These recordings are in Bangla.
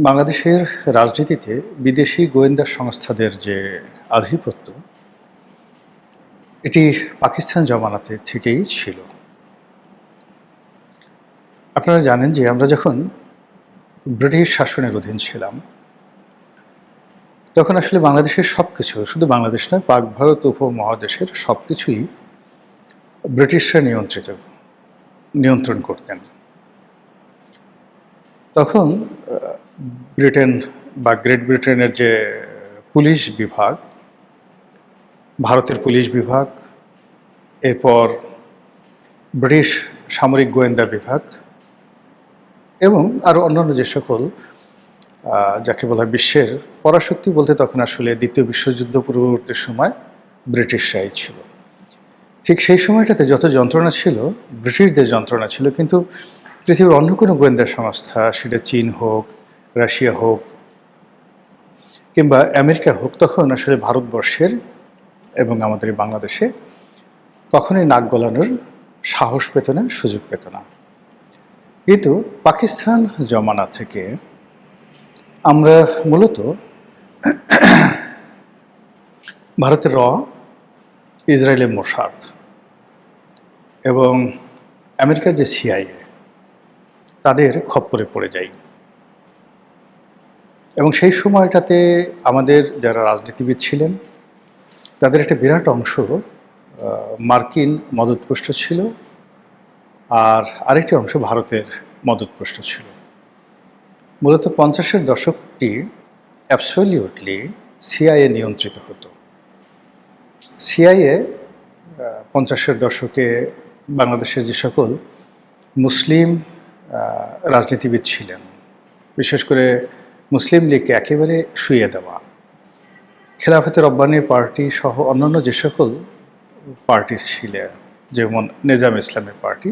বাংলাদেশের রাজনীতিতে বিদেশি গোয়েন্দা সংস্থাদের যে আধিপত্য, এটি পাকিস্তান জমানাতে থেকেই ছিল। আপনারা জানেন যে আমরা যখন ব্রিটিশ শাসনের অধীন ছিলাম, তখন আসলে বাংলাদেশের সবকিছু, শুধু বাংলাদেশ নয়, পাক ভারত উপমহাদেশের সবকিছুই ব্রিটিশরা নিয়ন্ত্রণ করতেন। তখন ব্রিটেন বা গ্রেট ব্রিটেনের যে পুলিশ বিভাগ, ভারতের পুলিশ বিভাগ, এরপর ব্রিটিশ সামরিক গোয়েন্দা বিভাগ এবং আরও অন্যান্য যে সকল যাকে বলা হয় বিশ্বের পরাশক্তি, বলতে তখন আসলে দ্বিতীয় বিশ্বযুদ্ধ পূর্ববর্তী সময় ব্রিটিশরাই ছিল। ঠিক সেই সময়টাতে যত যন্ত্রণা ছিল, ব্রিটিশদের যন্ত্রণা ছিল, কিন্তু পৃথিবীর অন্য কোনো গোয়েন্দা সংস্থা, সেটা চীন হোক, রাশিয়া হোক কিংবা আমেরিকা হোক, তখন আসলে ভারতবর্ষের এবং আমাদের বাংলাদেশে কখনোই নাক গলানোর সাহস পেত না, সুযোগ পেত না। কিন্তু পাকিস্তান জমানা থেকে আমরা মূলত ভারতের ইসরায়েলের মোসাদ এবং আমেরিকার যে সিআইএ, তাদের খপ্পরে পড়ে যাই। এবং সেই সময়টাতে আমাদের যারা রাজনীতিবিদ ছিলেন, তাদের একটা বিরাট অংশ মার্কিন মদতপুষ্ট ছিল, আর আরেকটি অংশ ভারতের মদতপুষ্ট ছিল। মূলত 50-এর দশকটি অ্যাবসলিউটলি সিআইএ নিয়ন্ত্রিত হতো। সিআইএ 50-এর দশকে বাংলাদেশের যে সকল মুসলিম রাজনীতিবিদ ছিলেন, বিশেষ করে মুসলিম লীগকে একেবারে শুইয়ে দেওয়া, খেলাফতে রব্বানী পার্টি সহ অন্যান্য যে সকল পার্টি ছিল, যেমন নিজাম ইসলামী পার্টি,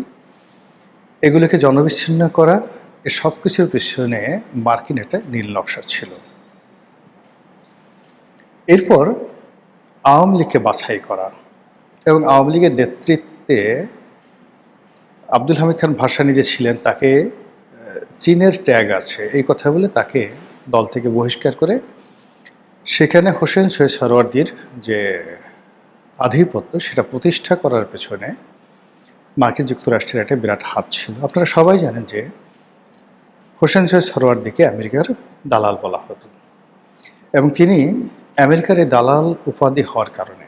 এগুলোকে জনবিচ্ছিন্ন করা, এ সব কিছুর পিছনে মার্কিন একটা নীল নকশা ছিল। এরপর আওয়ামী লীগকে বাছাই করা এবং আওয়ামী লীগের নেতৃত্বে আব্দুল হামিদ খান ভাসানী যে ছিলেন, তাকে চীনের ট্যাগ আছে এই কথা বলে তাকে দল থেকে বহিষ্কার করে সেখানে হোসেন সৈয়দ সরওয়ার্দীর যে আধিপত্য, সেটা প্রতিষ্ঠা করার পেছনে মার্কিন যুক্তরাষ্ট্রের একটা বিরাট হাত ছিল। আপনারা সবাই জানেন যে হোসেন সৈয়দ সরওয়ার্দীকে আমেরিকার দালাল বলা হতো এবং তিনি আমেরিকার এই দালাল উপাধি হওয়ার কারণে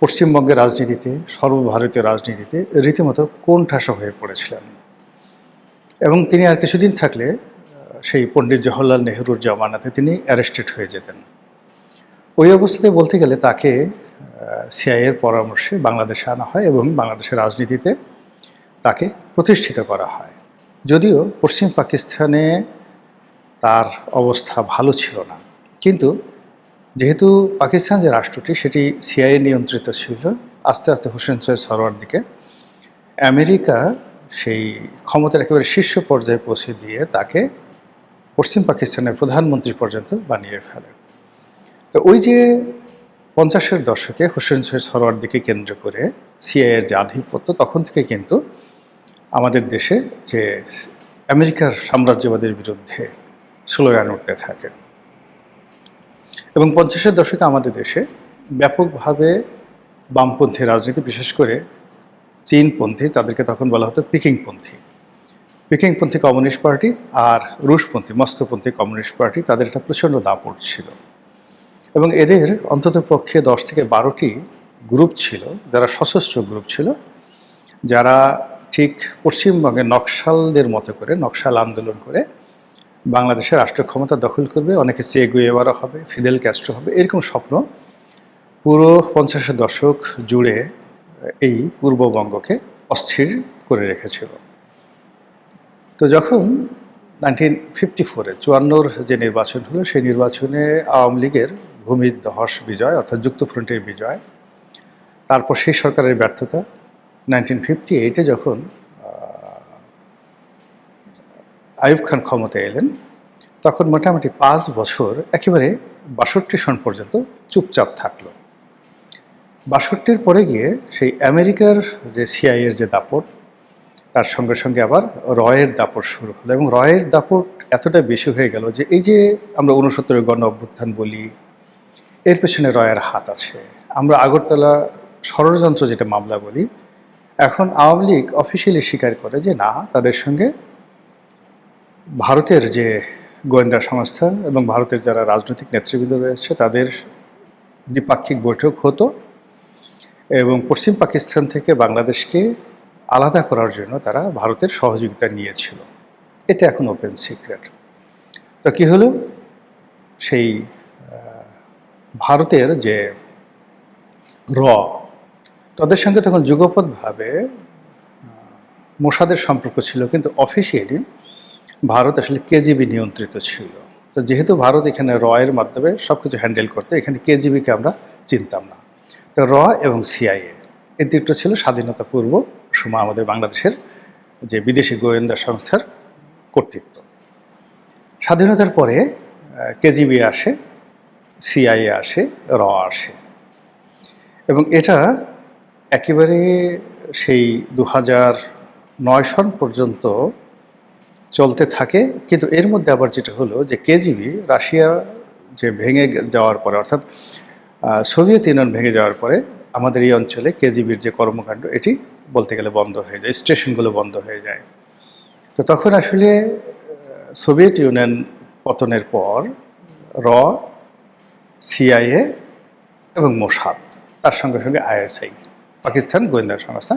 পশ্চিমবঙ্গের রাজনীতিতে, সর্বভারতীয় রাজনীতিতে রীতিমতো কোণঠাসা হয়ে পড়েছিলেন। এবং তিনি আর কিছুদিন থাকলে সেই পণ্ডিত জওহরলাল নেহরুর জমানাতে তিনি অ্যারেস্টেড হয়ে যেতেন। ওই অবস্থাতে বলতে গেলে তাকে সিআইএর পরামর্শে বাংলাদেশে আনা হয় এবং বাংলাদেশের রাজনীতিতে তাকে প্রতিষ্ঠিত করা হয়। যদিও পশ্চিম পাকিস্তানে তার অবস্থা ভালো ছিল না, কিন্তু যেহেতু পাকিস্তান যে রাষ্ট্রটি সেটি সিআইএ নিয়ন্ত্রিত ছিল, আস্তে আস্তে হোসেন সৈয়দ সরওয়ার্দীকে আমেরিকা সেই ক্ষমতার একেবারে শীর্ষ পর্যায়ে পৌঁছে দিয়ে তাকে পশ্চিম পাকিস্তানের প্রধানমন্ত্রী পর্যন্ত বানিয়ে ফেলে। তো ওই যে 50-এর দশকে হোসেন সৈয়দ সরওয়ার্দীকে কেন্দ্র করে সিআইএর যে আধিপত্য, তখন থেকে কিন্তু আমাদের দেশে যে আমেরিকার সাম্রাজ্যবাদের বিরুদ্ধে স্লোগান উঠতে থাকে। এবং 50-এর দশকে আমাদের দেশে ব্যাপকভাবে বামপন্থী রাজনীতি, বিশেষ করে চীনপন্থী, তাদেরকে তখন বলা হতো পিকিংপন্থী কমিউনিস্ট পার্টি আর রুশপন্থী মস্কোপন্থী কমিউনিস্ট পার্টি, তাদের একটা প্রচণ্ড দাপট ছিল। এবং এদের অন্তত পক্ষে 10 থেকে 12টি গ্রুপ ছিল, যারা সশস্ত্র গ্রুপ ছিল, যারা ঠিক পশ্চিমবঙ্গে নকশালদের মতো করে নকশাল আন্দোলন করে বাংলাদেশের রাষ্ট্র ক্ষমতা দখল করবে, অনেকে চে গুয়েভারা হবে, ফিদেল ক্যাস্ট্রো হবে, এরকম স্বপ্ন পুরো 50-এর দশক জুড়ে এই পূর্ববঙ্গকে অস্থির করে রেখেছিল। তো যখন 1954-এ 54-র যে নির্বাচন হলো, সেই নির্বাচনে আওয়ামী লীগের ভূমিদহস বিজয়, অর্থাৎ যুক্তফ্রন্টের বিজয়, তারপর সেই সরকারের ব্যর্থতা, 1958-এ যখন আইয়ুব খান ক্ষমতায় এলেন, তখন মোটামুটি 5 বছর একেবারে 62 সন পর্যন্ত চুপচাপ থাকলো। 62-র পরে গিয়ে সেই আমেরিকার যে সিআইএর যে দাপট, তার সঙ্গে সঙ্গে আবার রয়ের দাপট শুরু হলো এবং রয়ের দাপট এতটা বেশি হয়ে গেল যে এই যে আমরা ৬৯-এর গণ অভ্যুত্থান বলি, এর পেছনে রয়ের হাত আছে। আমরা আগরতলা ষড়যন্ত্র যেটা মামলা বলি, এখন আওয়ামী লীগ অফিসিয়ালি স্বীকার করে যে না, তাদের সঙ্গে ভারতের যে গোয়েন্দা সংস্থা এবং ভারতের যারা রাজনৈতিক নেতৃবৃন্দ রয়েছে তাদের দ্বিপাক্ষিক বৈঠক হতো এবং পশ্চিম পাকিস্তান থেকে বাংলাদেশকে আলাদা করার জন্য তারা ভারতের সহযোগিতা নিয়েছিল। এটা এখন ওপেন সিক্রেট। তো কী হলো, সেই ভারতের যে র, তাদের সঙ্গে তখন যুগপৎভাবে মোসাদের সম্পর্ক ছিল, কিন্তু অফিসিয়ালি ভারত আসলে কেজিবি নিয়ন্ত্রিত ছিল। তো যেহেতু ভারত এখানে রয়ের মাধ্যমে সব কিছু হ্যান্ডেল করতে, এখানে কেজিবিকে আমরা চিনতাম না। তো র এবং সিআইএ এই দুটো ছিল স্বাধীনতা পূর্ব সময় আমাদের বাংলাদেশের যে বিদেশি গোয়েন্দা সংস্থার কর্তৃত্ব। স্বাধীনতার পরে কেজিবি আসে, সিআইএ আসে, র আসে এবং এটা একেবারে সেই 2009 সন পর্যন্ত চলতে থাকে। কিন্তু এর মধ্যে আবার যেটা হলো যে কেজিবি রাশিয়া যে ভেঙে যাওয়ার পরে, অর্থাৎ সোভিয়েত ইউনিয়ন ভেঙে যাওয়ার পরে আমাদের এই অঞ্চলে কেজিবির যে কর্মকাণ্ড এটি বলতে গেলে বন্ধ হয়ে যায়, স্টেশনগুলো বন্ধ হয়ে যায়। তো তখন আসলে সোভিয়েত ইউনিয়ন পতনের পর র, সিআইএ এবং মোসাদ, তার সঙ্গে সঙ্গে আইএসআই, পাকিস্তান গোয়েন্দা সংস্থা,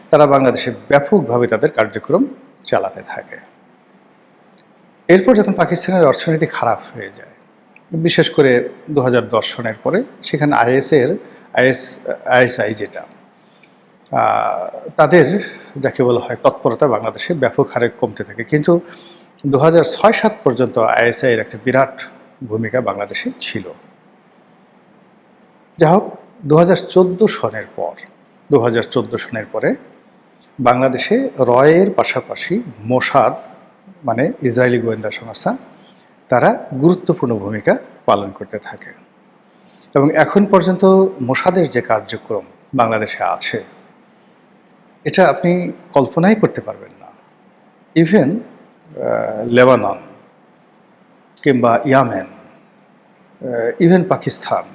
তারা বাংলাদেশে ব্যাপকভাবে তাদের কার্যক্রম চালাতে থাকে। এরপর যখন পাকিস্তানের অর্থনীতি খারাপ হয়ে যায়, বিশেষ করে 2010 সনের পরে, সেখানে আইএসআই যেটা তাদের যাকে বলা হয় তৎপরতা বাংলাদেশে ব্যাপক হারে কমতে থাকে। কিন্তু 2006-07 পর্যন্ত আইএসআইয়ের একটা বিরাট ভূমিকা বাংলাদেশে ছিল। যা হোক, 2014 সনের পরে বাংলাদেশে রয়ের পাশাপাশি মোসাদ মানে ইসরায়েলি গোয়েন্দা সংস্থা তারা গুরুত্বপূর্ণ ভূমিকা পালন করতে থাকে এবং এখন পর্যন্ত মোসাদের যে কার্যক্রম বাংলাদেশে আছে এটা আপনি কল্পনাই করতে পারবেন না। ইভেন লেবানন কিংবা ইয়ামেন, ইভেন পাকিস্তান,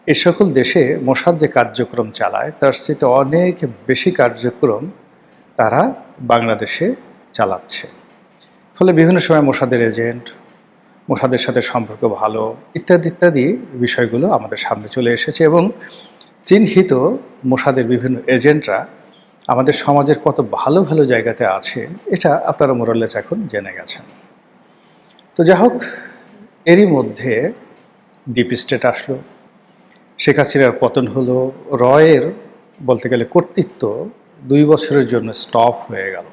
এই সকল দেশে মোসাদ যে কার্যক্রম চালায় তার চেয়ে অনেক বেশি কার্যক্রম তারা বাংলাদেশে চালাচ্ছে। ফলে বিভিন্ন সময় মোসাদের এজেন্ট, মোসাদের সাথে সম্পর্ক ভালো, ইত্যাদি ইত্যাদি বিষয়গুলো আমাদের সামনে চলে এসেছে এবং চিহ্নিত মোসাদের বিভিন্ন এজেন্টরা আমাদের সমাজের কত ভালো ভালো জায়গাতে আছে এটা আপনারা মোরালেস এখন জেনে গেছেন। তো যা হোক, এরই মধ্যে ডিপ স্টেট আসলো, শেখ হাসিনার পতন হলো, রয়ের বলতে গেলে কর্তৃত্ব 2 বছরের জন্য স্টপ হয়ে গেল।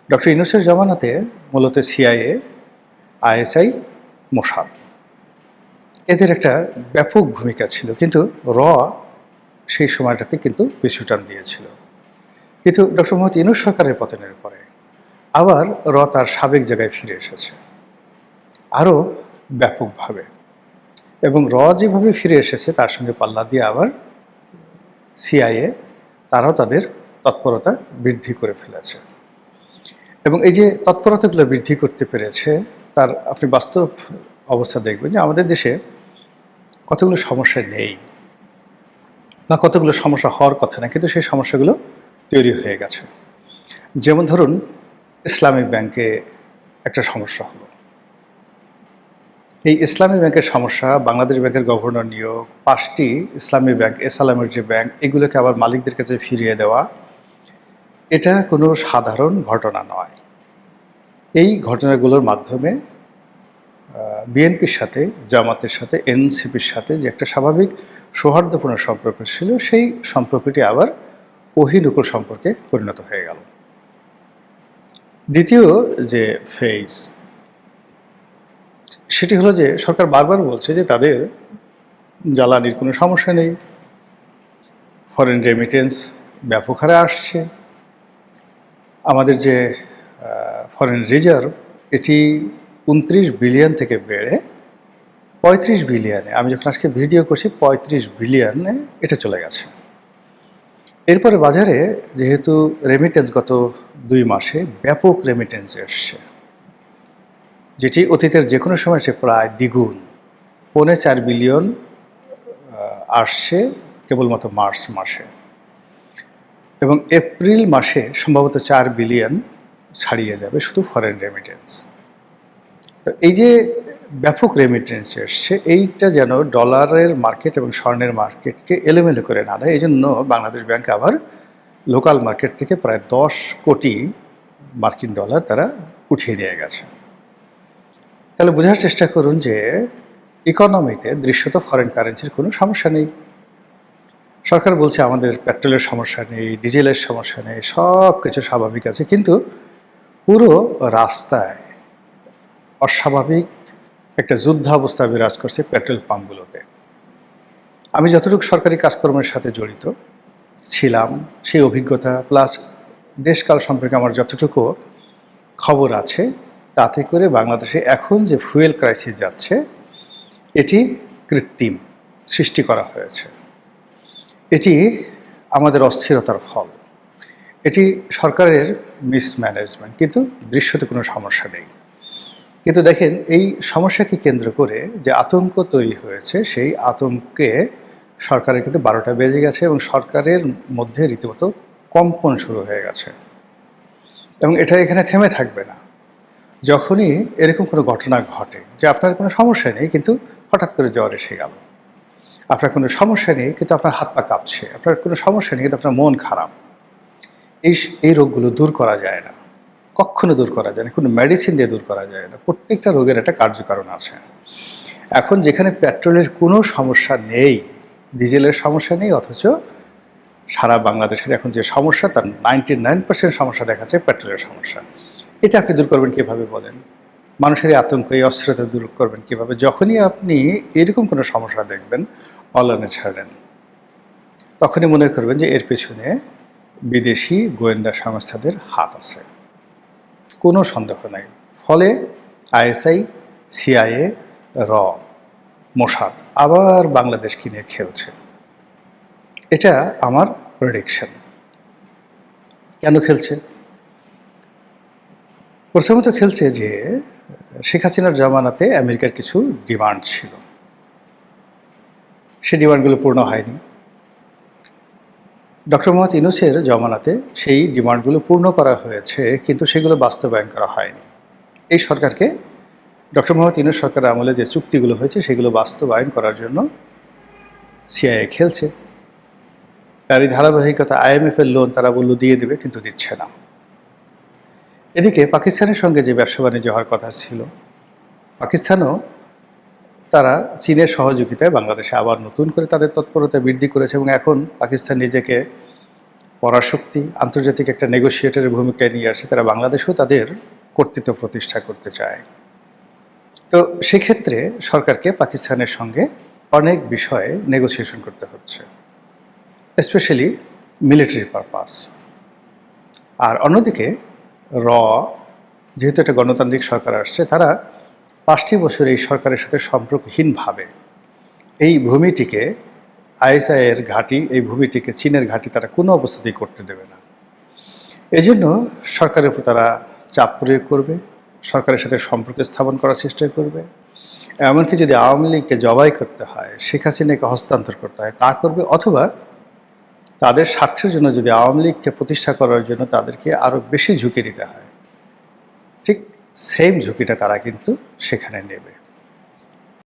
ডক্টর ইউনূসের জামানাতে মূলত সিআইএ, আইএসআই, মোসাদ এদের একটা ব্যাপক ভূমিকা ছিল, কিন্তু র সেই সময়টাতে কিন্তু পিছু টান দিয়েছিল। কিন্তু ডক্টর মোহাম্মদ ইউনূস সরকারের পতনের পরে আবার র তার সাবেক জায়গায় ফিরে এসেছে আরও ব্যাপকভাবে, এবং র যেভাবে ফিরে এসেছে তার সঙ্গে পাল্লা দিয়ে আবার সিআইএ তারাও তাদের তৎপরতা বৃদ্ধি করে ফেলেছে এবং এই যে তৎপরতাগুলো বৃদ্ধি করতে পেরেছে তার আপনি বাস্তব অবস্থা দেখবেন যে আমাদের দেশে কতগুলো সমস্যা নেই বা কতগুলো সমস্যা হওয়ার কথা না, কিন্তু সেই সমস্যাগুলো তৈরি হয়ে গেছে। যেমন ধরুন, ইসলামিক ব্যাংকে একটা সমস্যা হলো। এই ইসলামী ব্যাংকের সমস্যা, বাংলাদেশ ব্যাংকের গভর্নর নিয়োগ, 5টি ইসলামী ব্যাংক, এসালামের যে ব্যাংক, এগুলোকে আবার মালিকদের কাছে ফিরিয়ে দেওয়া, এটা কোনো সাধারণ ঘটনা নয়। এই ঘটনাগুলোর মাধ্যমে বিএনপির সাথে, জামাতের সাথে, এনসিপির সাথে যে একটা স্বাভাবিক সৌহার্দ্যপূর্ণ সম্পর্ক ছিল, সেই সম্পর্কটি আবার অহিনুকুল সম্পর্কে পরিণত হয়ে গেল। দ্বিতীয় যে ফেজ, সেটি হলো যে সরকার বারবার বলছে যে তাদের জ্বালানির কোনো সমস্যা নেই, ফরেন রেমিটেন্স ব্যাপক হারে আসছে, আমাদের যে ফরেন রিজার্ভ এটি 29 বিলিয়ন থেকে বেড়ে 35 বিলিয়নে, আমি যখন আজকে ভিডিও করছি 35 বিলিয়নে এটা চলে গেছে। এরপরে বাজারে যেহেতু রেমিটেন্স গত 2 মাসে ব্যাপক রেমিটেন্স এসছে, যেটি অতীতের যে কোনো সময় সে প্রায় দ্বিগুণ, 4.25 বিলিয়ন আসছে কেবলমাত্র মার্চ মাসে, এবং এপ্রিল মাসে সম্ভবত 4 বিলিয়ন ছাড়িয়ে যাবে শুধু ফরেন রেমিটেন্স। তো এই যে ব্যাপক রেমিটেন্স এসছে, এইটা যেন ডলারের মার্কেট এবং স্বর্ণের মার্কেটকে এলোমেলো করে না দেয়, এই জন্য বাংলাদেশ ব্যাংক আবার লোকাল মার্কেট থেকে প্রায় 10 কোটি মার্কিন ডলার তারা উঠিয়ে নিয়ে গেছে। তাহলে বোঝার চেষ্টা করুন যে ইকোনমিতে দৃশ্যত ফরেন কারেন্সির কোনো সমস্যা নেই। সরকার বলছে আমাদের পেট্রোলের সমস্যা নেই, ডিজেলের সমস্যা নেই, সব কিছু স্বাভাবিক আছে, কিন্তু পুরো রাস্তায় অস্বাভাবিক একটা যুদ্ধাবস্থা বিরাজ করছে পেট্রোল পাম্পগুলোতে। আমি যতটুকু সরকারি কাজকর্মের সাথে জড়িত ছিলাম, সেই অভিজ্ঞতা প্লাস দেশকাল সম্পর্কে আমার যতটুকু খবর আছে, তাতে করে বাংলাদেশে এখন যে ফুয়েল ক্রাইসিস যাচ্ছে, এটি কৃত্রিম সৃষ্টি করা হয়েছে। এটি আমাদের অস্থিরতার ফল, এটি সরকারের মিসম্যানেজমেন্ট, কিন্তু দৃশ্যতে কোনো সমস্যা নেই। কিন্তু দেখেন, এই সমস্যাকে কেন্দ্র করে যে আতঙ্ক তৈরি হয়েছে, সেই আতঙ্কে সরকারের কিন্তু 12টা বেজে গেছে এবং সরকারের মধ্যে রীতিমতো কম্পন শুরু হয়ে গেছে, এবং এটা এখানে থেমে থাকবে না। যখনই এরকম কোনো ঘটনা ঘটে যে আপনার কোনো সমস্যা নেই কিন্তু হঠাৎ করে জ্বর এসে গেল, আপনার কোনো সমস্যা নেই কিন্তু আপনার হাত পা কাঁপছে, আপনার কোনো সমস্যা নেই কিন্তু আপনার মন খারাপ, এই রোগগুলো দূর করা যায় না, কখনো দূর করা যায় না, কোনো মেডিসিন দিয়ে দূর করা যায় না। প্রত্যেকটা রোগের একটা কার্যকারণ আছে। এখন যেখানে পেট্রোলের কোনো সমস্যা নেই, ডিজেলের সমস্যা নেই, অথচ সারা বাংলাদেশের এখন যে সমস্যা, তার 99% সমস্যা দেখাচ্ছে পেট্রোলের সমস্যা। এটা আপনি দূর করবেন কীভাবে বলেন? মানুষের এই আতঙ্ক, এই অস্থিরতা দূর করবেন কীভাবে? যখনই আপনি এরকম কোনো সমস্যা দেখবেন, অলানে ছাড়েন, তখনই মনে করবেন যে এর পেছনে বিদেশি গোয়েন্দা সংস্থাদের হাত আছে, কোনো সন্দেহ নাই। ফলে আইএসআই, সিআইএ, র, মোসাদ আবার বাংলাদেশকে নিয়ে খেলছে। এটা আমার প্রেডিকশন। কেন খেলছে? প্রথমত খেলছে যে শেখ হাসিনার জামানাতে আমেরিকার কিছু ডিমান্ড ছিল, সেই ডিমান্ডগুলো পূর্ণ হয়নি। ডক্টর মোহাম্মদ ইউনূসের জমানাতে সেই ডিমান্ডগুলো পূর্ণ করা হয়েছে, কিন্তু সেগুলো বাস্তবায়ন করা হয়নি। এই সরকারকে, ডক্টর মোহাম্মদ ইউনূস সরকারের আমলে যে চুক্তিগুলো হয়েছে সেগুলো বাস্তবায়ন করার জন্য সিআইএ খেলছে। তারই ধারাবাহিকতা আইএমএফের লোন তারা বলল দিয়ে দেবে, কিন্তু দিচ্ছে না। এদিকে পাকিস্তানের সঙ্গে যে ব্যবসা বাণিজ্য হওয়ার কথা ছিল, পাকিস্তানও তারা চীনের সহযোগিতায় বাংলাদেশে আবার নতুন করে তাদের তৎপরতা বৃদ্ধি করেছে, এবং এখন পাকিস্তান নিজেকে পরাশক্তি, আন্তর্জাতিক একটা নেগোসিয়েটরের ভূমিকায় নিয়ে আসে। তারা বাংলাদেশেও তাদের কর্তৃত্ব প্রতিষ্ঠা করতে চায়। তো সেক্ষেত্রে সরকারকে পাকিস্তানের সঙ্গে অনেক বিষয়ে নেগোসিয়েশন করতে হচ্ছে, স্পেশালি মিলিটারি পারপাস। আর অন্যদিকে র, যেহেতু একটা গণতান্ত্রিক সরকার আসছে, তারা 5টি বছর এই সরকারের সাথে সম্পর্কহীনভাবে এই ভূমিটিকে, আইএসআইয়ের ঘাঁটি, এই ভূমিটিকে চীনের ঘাঁটি তারা কোনো অবস্থাতেই করতে দেবে না। এজন্য সরকারের উপর তারা চাপ প্রয়োগ করবে, সরকারের সাথে সম্পর্ক স্থাপন করার চেষ্টা করবে, এমনকি যদি আওয়ামী লীগকে জবাই করতে হয়, শেখ হাসিনাকে হস্তান্তর করতে হয়, তা করবে, অথবা তাদের স্বার্থের জন্য যদি আওয়ামী লীগকে প্রতিষ্ঠা করার জন্য তাদেরকে আরও বেশি ঝুঁকি নিতে হয়, ঠিক সেম ঝুঁকিটা তারা কিন্তু সেখানে নেবে।